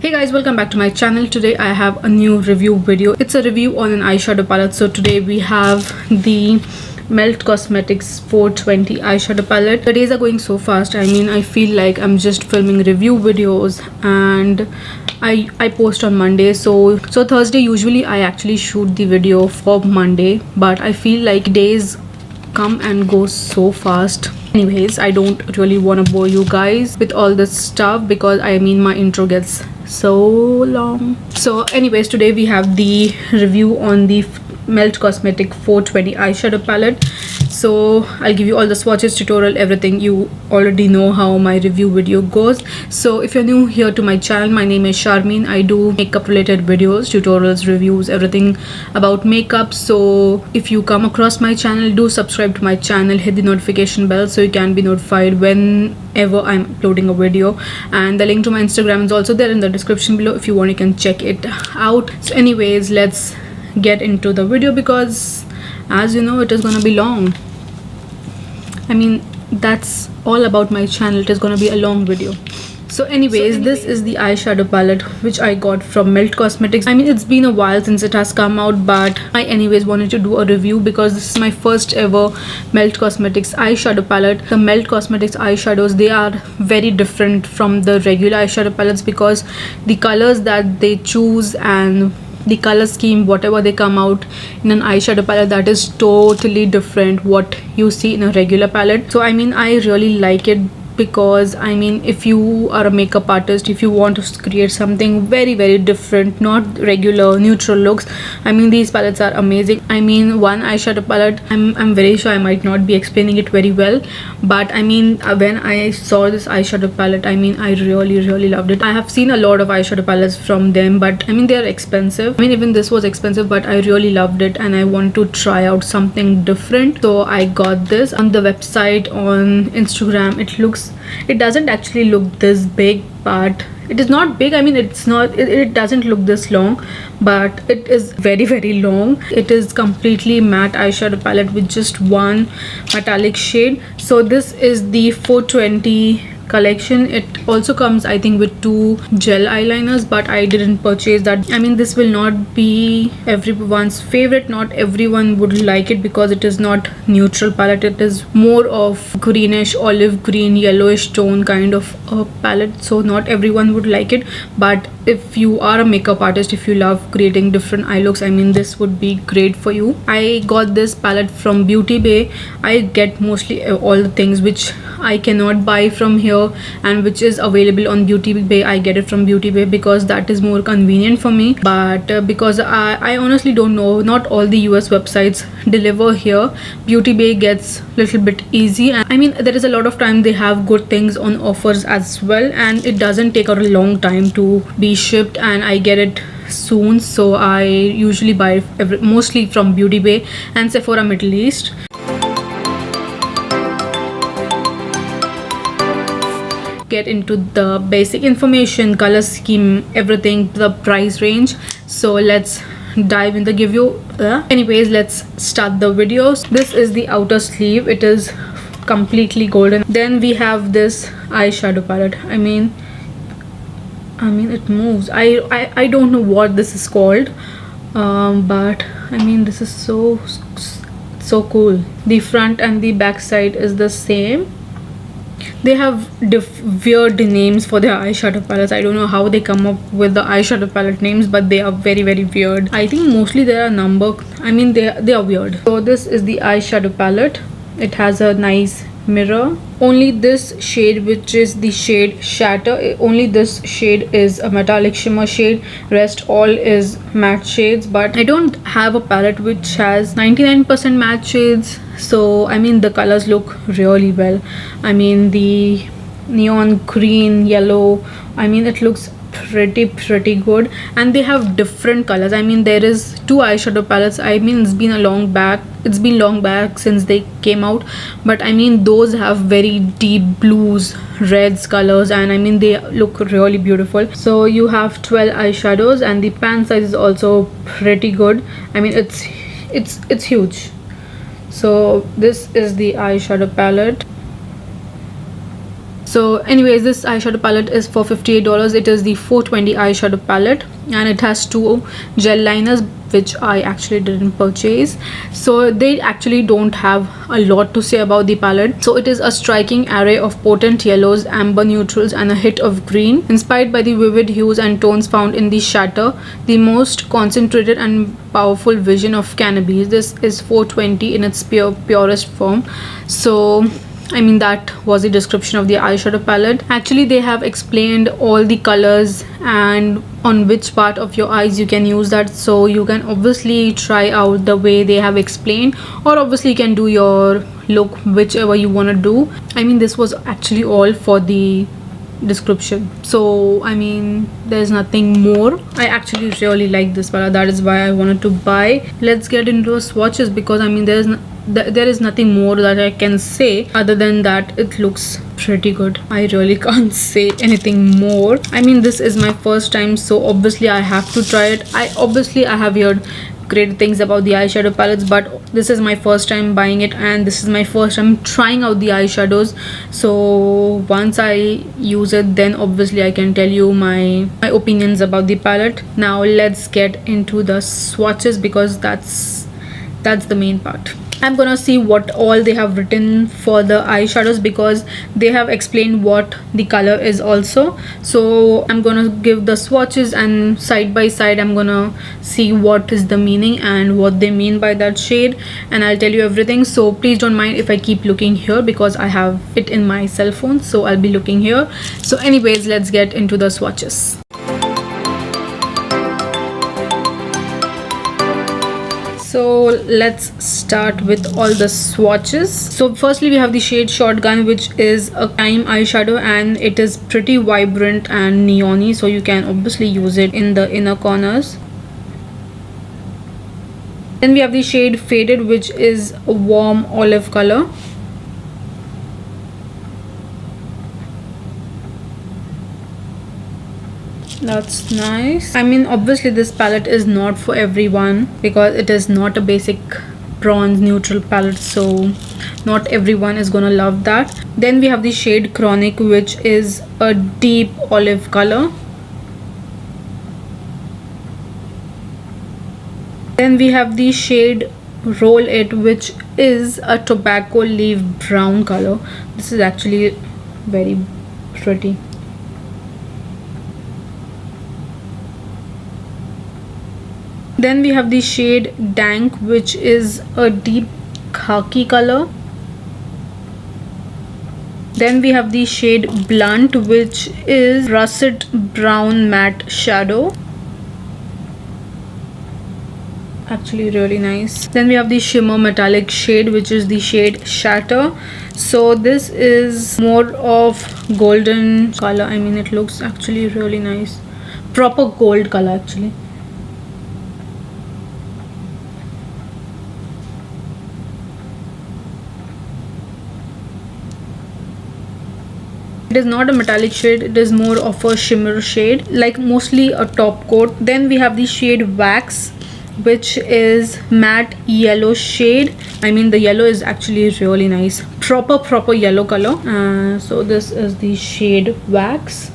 Hey guys, welcome back to my channel. Today I have a new review video. It's a review on an eyeshadow palette. So today we have the Melt Cosmetics 420 eyeshadow palette. The days are going so fast. I mean, I feel like I'm just filming review videos and I post on Monday. So Thursday usually I actually shoot the video for Monday, but I feel like days come and go so fast. Anyways, I don't really want to bore you guys with all this stuff because I mean my intro gets so long. So anyways, today we have the review on the Melt Cosmetic 420 eyeshadow palette. So I'll give you all the swatches, tutorial, everything. You already know how my review video goes. So if you're new here to my channel, my name is Sharmeen. I do makeup related videos, tutorials, reviews, everything about makeup. So if you come across my channel, do subscribe to my channel, hit the notification bell so you can be notified whenever I'm uploading a video. And the link to my Instagram is also there in the description below. If you want, you can check it out. So anyways, let's get into the video because as you know, it is gonna be long. I mean, that's all about my channel. It is gonna be a long video. So anyways, this is the eyeshadow palette which I got from Melt Cosmetics. I mean, it's been a while since it has come out, but I anyways wanted to do a review because this is my first ever Melt Cosmetics eyeshadow palette. The Melt Cosmetics eyeshadows, they are very different from the regular eyeshadow palettes because the colors that they choose and the color scheme, whatever they come out in an eyeshadow palette, that is totally different what you see in a regular palette. So I mean, I really like it because I mean, if you are a makeup artist, if you want to create something very different, not regular neutral looks, I mean, these palettes are amazing. I mean, one eyeshadow palette, I'm very sure I might not be explaining it very well, but I mean, when I saw this eyeshadow palette, I mean, I really loved it. I have seen a lot of eyeshadow palettes from them, but I mean, they are expensive. I mean, even this was expensive, but I really loved it and I want to try out something different. So I got this on the website. On Instagram, it doesn't actually look this big, but it is not big. I mean, it doesn't look this long, but it is very long. It is completely matte eyeshadow palette with just one metallic shade. So this is the 420 collection. It also comes, I think, with two gel eyeliners, but I didn't purchase that. I mean, this will not be everyone's favorite. Not everyone would like it because it is not neutral palette. It is more of greenish, olive green, yellowish tone kind of a palette, so not everyone would like it. But if you are a makeup artist, if you love creating different eye looks, I mean, this would be great for you. I got this palette from Beauty Bay. I get mostly all the things which I cannot buy from here and which is available on Beauty Bay. I get it from Beauty Bay because that is more convenient for me. But because I honestly don't know, not all the US websites deliver here. Beauty Bay gets little bit easy, and I mean, there is a lot of time they have good things on offers as well, and it doesn't take a long time to be shipped, and I get it soon. So I usually buy mostly from Beauty Bay and Sephora Middle East. Get into the basic information, color scheme, everything, the price range. So let's dive in the give you anyways, let's start the videos. This is the outer sleeve. It is completely golden. Then we have this eyeshadow palette. I mean it moves. I don't know what this is called, but I mean, this is so cool. The front and the back side is the same. They have weird names for their eyeshadow palettes. I don't know how they come up with the eyeshadow palette names, but they are very weird. I think mostly they are number. I mean, they are weird. So this is the eyeshadow palette. It has a nice mirror. Only this shade, which is the shade Shatter, only this shade is a metallic shimmer shade. Rest all is matte shades, but I don't have a palette which has 99% matte shades. So I mean, the colors look really well. I mean, the neon green, yellow, I mean, it looks pretty good, and they have different colors. I mean, there is two eyeshadow palettes. I mean, it's been long back since they came out, but I mean, those have very deep blues, reds colors, and I mean, they look really beautiful. So you have 12 eyeshadows, and the pan size is also pretty good. I mean, it's huge. So this is the eyeshadow palette. So anyways, this eyeshadow palette is for $58. It is the 420 eyeshadow palette, and it has 2 gel liners which I actually didn't purchase. So they actually don't have a lot to say about the palette. So it is a striking array of potent yellows, amber neutrals, and a hit of green, inspired by the vivid hues and tones found in the Shatter, the most concentrated and powerful vision of cannabis. This is 420 in its purest form. So I mean, that was the description of the eyeshadow palette. Actually, they have explained all the colors and on which part of your eyes you can use that, so you can obviously try out the way they have explained, or obviously you can do your look whichever you want to do. I mean, this was actually all for the description, so I mean, there's nothing more. I actually really like this palette, that is why I wanted to buy. Let's get into swatches, because I mean, there is nothing more that I can say other than that it looks pretty good. I really can't say anything more. I mean, this is my first time, so obviously I have to try it. I have heard great things about the eyeshadow palettes, but this is my first time buying it, and this is my first time trying out the eyeshadows. So once I use it, then obviously I can tell you my opinions about the palette. Now let's get into the swatches, because that's the main part. I'm gonna see what all they have written for the eyeshadows, because they have explained what the color is also. So I'm gonna give the swatches, and side by side I'm gonna see what is the meaning and what they mean by that shade, and I'll tell you everything. So please don't mind if I keep looking here, because I have it in my cell phone, so I'll be looking here. So anyways, let's get into the swatches. So let's start with all the swatches. So firstly we have the shade Shotgun, which is a time eyeshadow, and it is pretty vibrant and neon-y, so you can obviously use it in the inner corners. Then we have the shade Faded, which is a warm olive color. That's nice. I mean, obviously this palette is not for everyone, because it is not a basic bronze neutral palette, so not everyone is gonna love that. Then we have the shade Chronic, which is a deep olive color. Then we have the shade Roll It, which is a tobacco leaf brown color. This is actually very pretty. Then we have the shade Dank, which is a deep khaki color. Then we have the shade Blunt, which is russet brown matte shadow. Actually really nice. Then we have the shimmer metallic shade, which is the shade Shatter. So this is more of golden color. I mean, it looks actually really nice. Proper gold color actually. It is not a metallic shade, it is more of a shimmer shade, like mostly a top coat. Then we have the shade Wax, which is matte yellow shade. I mean, the yellow is actually really nice. Proper yellow color. So this is the shade Wax.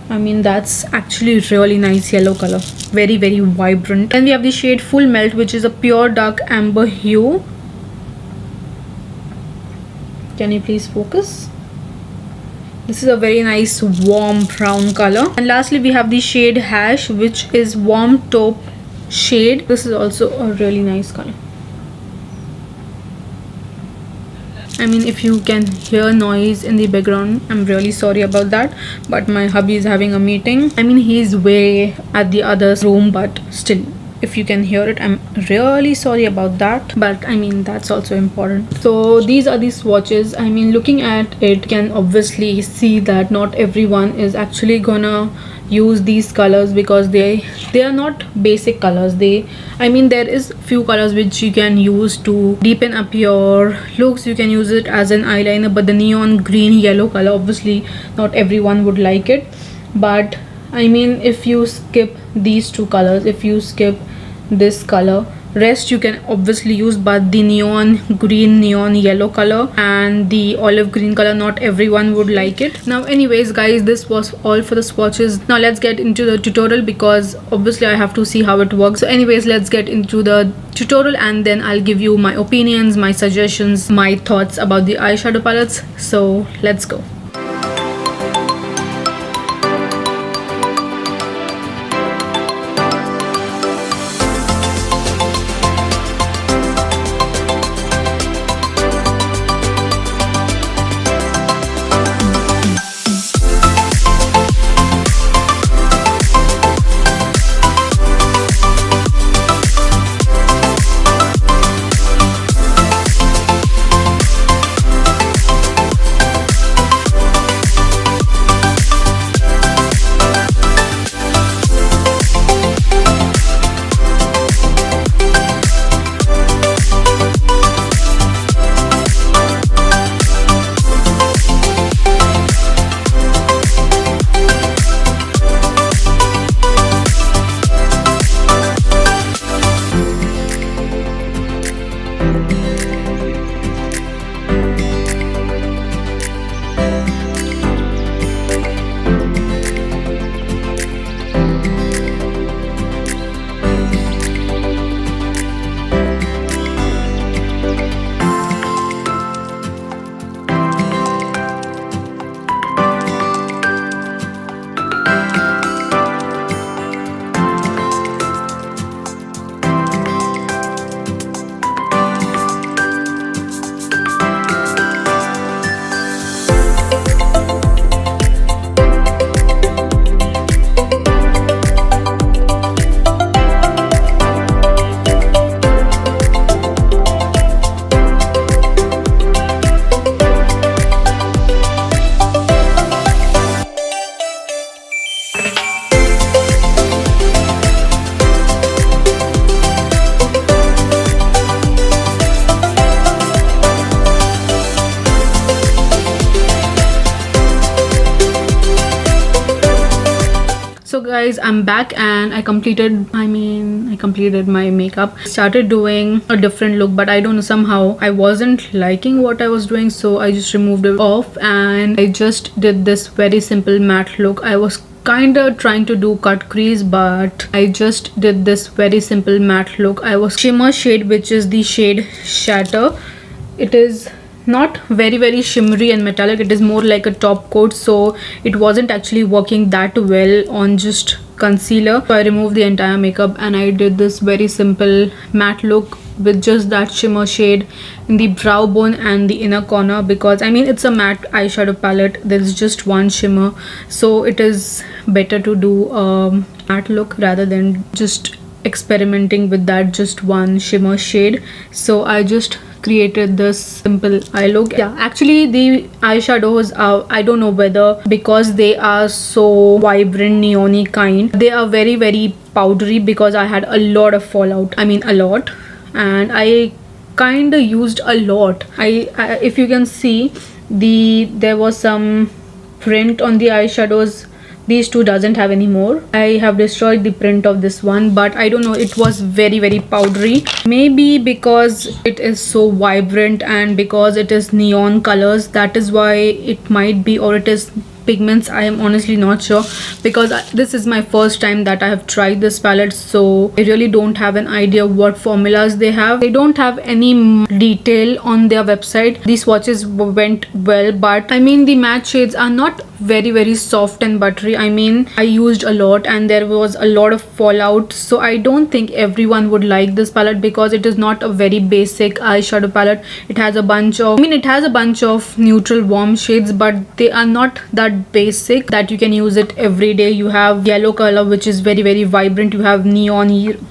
I mean, that's actually really nice yellow color. Very vibrant. Then we have the shade Full Melt, which is a pure dark amber hue. Can you please focus? This is a very nice warm brown color. And lastly we have the shade Hash, which is warm taupe shade. This is also a really nice color. I mean, if you can hear noise in the background, I'm really sorry about that, but my hubby is having a meeting. I mean, he's way at the other room, but still, if you can hear it, I'm really sorry about that, but I mean, that's also important. So these are the swatches. I mean, looking at it, can obviously see that not everyone is actually gonna use these colors, because they are not basic colors. I mean, there is few colors which you can use to deepen up your looks. You can use it as an eyeliner, but the neon green yellow color, obviously not everyone would like it. But I mean, if you skip these two colors, if you skip this color, Rest you can obviously use, but the neon green, neon yellow color and the olive green color, not everyone would like it. Now anyways guys, this was all for the swatches. Now let's get into the tutorial, because obviously I have to see how it works. So anyways, let's get into the tutorial and then I'll give you my opinions, my suggestions, my thoughts about the eyeshadow palettes. So let's go. So guys, I'm back and I completed my makeup. Started doing a different look, but I don't know, somehow I wasn't liking what I was doing, so I just removed it off and I just did this very simple matte look. I was kinda trying to do cut crease, but I just did this very simple matte look. I was shimmer shade, which is the shade Shatter. It is not very shimmery and metallic, it is more like a top coat, so it wasn't actually working that well on just concealer. So I removed the entire makeup and I did this very simple matte look with just that shimmer shade in the brow bone and the inner corner, because I mean it's a matte eyeshadow palette, there's just one shimmer, so it is better to do a matte look rather than just experimenting with that just one shimmer shade. So I just created this simple eye look. Yeah, actually the eyeshadows are, I don't know whether because they are so vibrant neon-y kind, they are very powdery, because I had a lot of fallout, I mean a lot, and I kind of used a lot. I if you can see, there was some print on the eyeshadows. These two doesn't have any more. I have destroyed the print of this one, but I don't know, it was very powdery. Maybe because it is so vibrant and because it is neon colors, that is why it might be, or it is pigments, I am honestly not sure, because this is my first time that I have tried this palette, so I really don't have an idea what formulas they have. They don't have any detail on their website. These swatches went well, but I mean the matte shades are not very soft and buttery. I mean I used a lot and there was a lot of fallout, so I don't think everyone would like this palette, because it is not a very basic eyeshadow palette. It has a bunch of, I mean it has a bunch of neutral warm shades, but they are not that basic that you can use it every day. You have yellow color, which is very vibrant, you have neon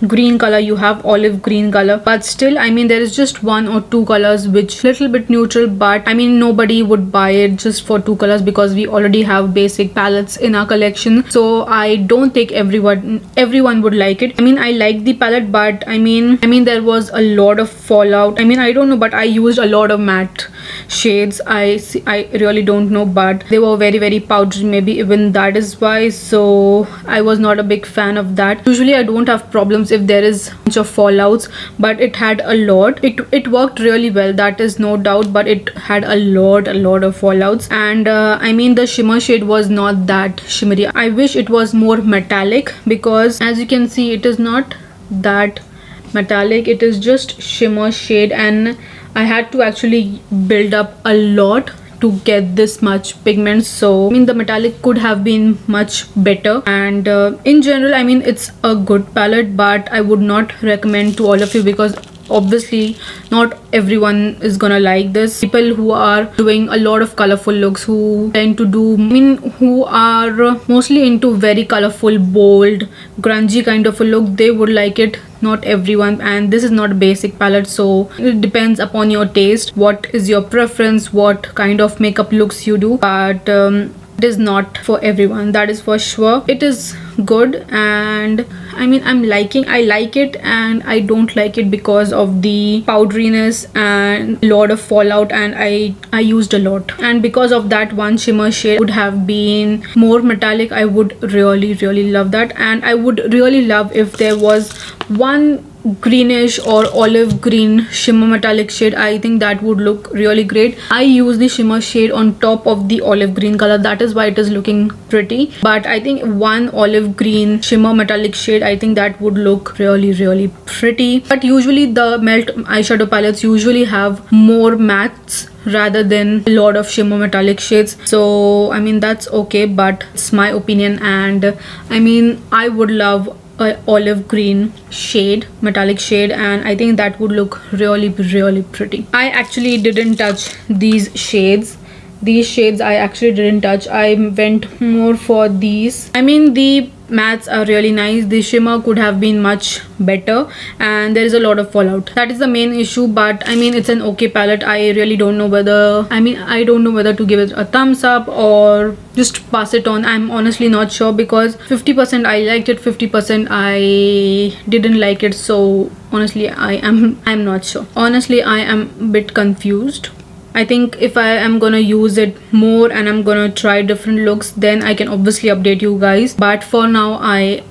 green color, you have olive green color, but still I mean there is just one or two colors which little bit neutral, but I mean nobody would buy it just for two colors, because we already have basic palettes in our collection. So I don't think everyone would like it. I mean I like the palette, but I mean there was a lot of fallout. I mean I don't know, but I used a lot of matte shades. I really don't know, but they were very powdery, maybe even that is why. So I was not a big fan of that. Usually I don't have problems if there is a bunch of fallouts, but it had a lot. It worked really well, that is no doubt, but it had a lot of fallouts. And I mean, the shimmer shade was not that shimmery. I wish it was more metallic, because as you can see, it is not that metallic, it is just shimmer shade, and I had to actually build up a lot to get this much pigment. So I mean, the metallic could have been much better. And in general, I mean, it's a good palette, but I would not recommend to all of you, because obviously not everyone is gonna like this. People who are doing a lot of colorful looks, who tend to do, I mean, who are mostly into very colorful, bold, grungy kind of a look, they would like it. Not everyone. And this is not a basic palette, so it depends upon your taste, what is your preference, what kind of makeup looks you do. But it is not for everyone, that is for sure. It is good, and I mean, I like it, and I don't like it because of the powderiness and a lot of fallout, and I used a lot. And because of that, one shimmer shade would have been more metallic. I would really love that. And I would really love if there was one greenish or olive green shimmer metallic shade. I think that would look really great. I use the shimmer shade on top of the olive green color, that is why it is looking pretty. But I think one olive green shimmer metallic shade, I think that would look really pretty. But usually the Melt eyeshadow palettes usually have more mattes rather than a lot of shimmer metallic shades. So I mean, that's okay, but it's my opinion. And I mean, I would love a olive green shade, metallic shade, and I think that would look really pretty. I actually didn't touch these shades. These shades I actually didn't touch. I went more for these. I mean, the mattes are really nice. The shimmer could have been much better, and there is a lot of fallout. That is the main issue. But I mean, it's an okay palette. I really don't know whether, I mean, I don't know whether to give it a thumbs up or just pass it on. I'm honestly not sure, because 50% I liked it, 50% I didn't like it. So honestly, I'm not sure. Honestly, I am a bit confused. I think if I am gonna use it more and I'm gonna try different looks, then I can obviously update you guys. But for now, I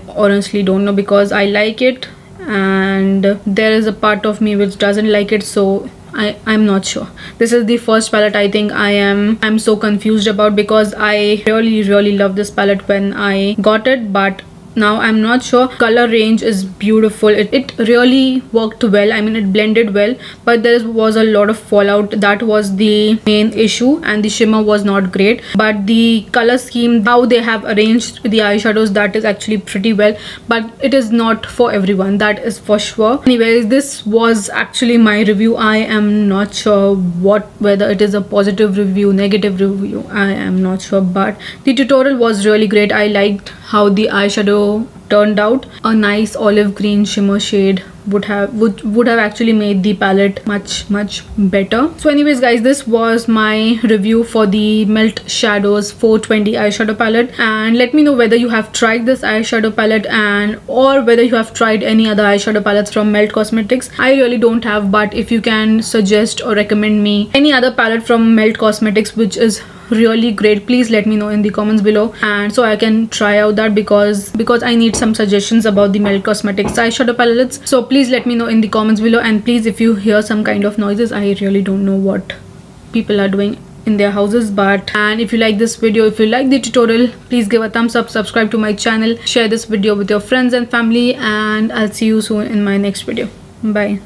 honestly don't know, because I like it and there is a part of me which doesn't like it. So I'm not sure. This is the first palette I think I'm so confused about, because I really love this palette when I got it, but now I'm not sure. Color range is beautiful. It really worked well. I mean, it blended well, but there was a lot of fallout. That was the main issue, and the shimmer was not great. But the color scheme, how they have arranged the eyeshadows, that is actually pretty well. But it is not for everyone, that is for sure. Anyways, this was actually my review. I am not sure whether it is a positive review, negative review, I am not sure. But the tutorial was really great. I liked how the eyeshadow turned out. A nice olive green shimmer shade would have actually made the palette much better. So anyways guys, this was my review for the Melt Shadows 420 eyeshadow palette. And let me know whether you have tried this eyeshadow palette, or whether you have tried any other eyeshadow palettes from Melt Cosmetics. I really don't have, but if you can suggest or recommend me any other palette from Melt Cosmetics which is really great, please let me know in the comments below, and so I can try out that, because I need some suggestions about the Melt Cosmetics eyeshadow palettes. So please let me know in the comments below. And please, if you hear some kind of noises, I really don't know what people are doing in their houses. And if you like this video, if you like the tutorial, please give a thumbs up, subscribe to my channel, share this video with your friends and family, and I'll see you soon in my next video. Bye.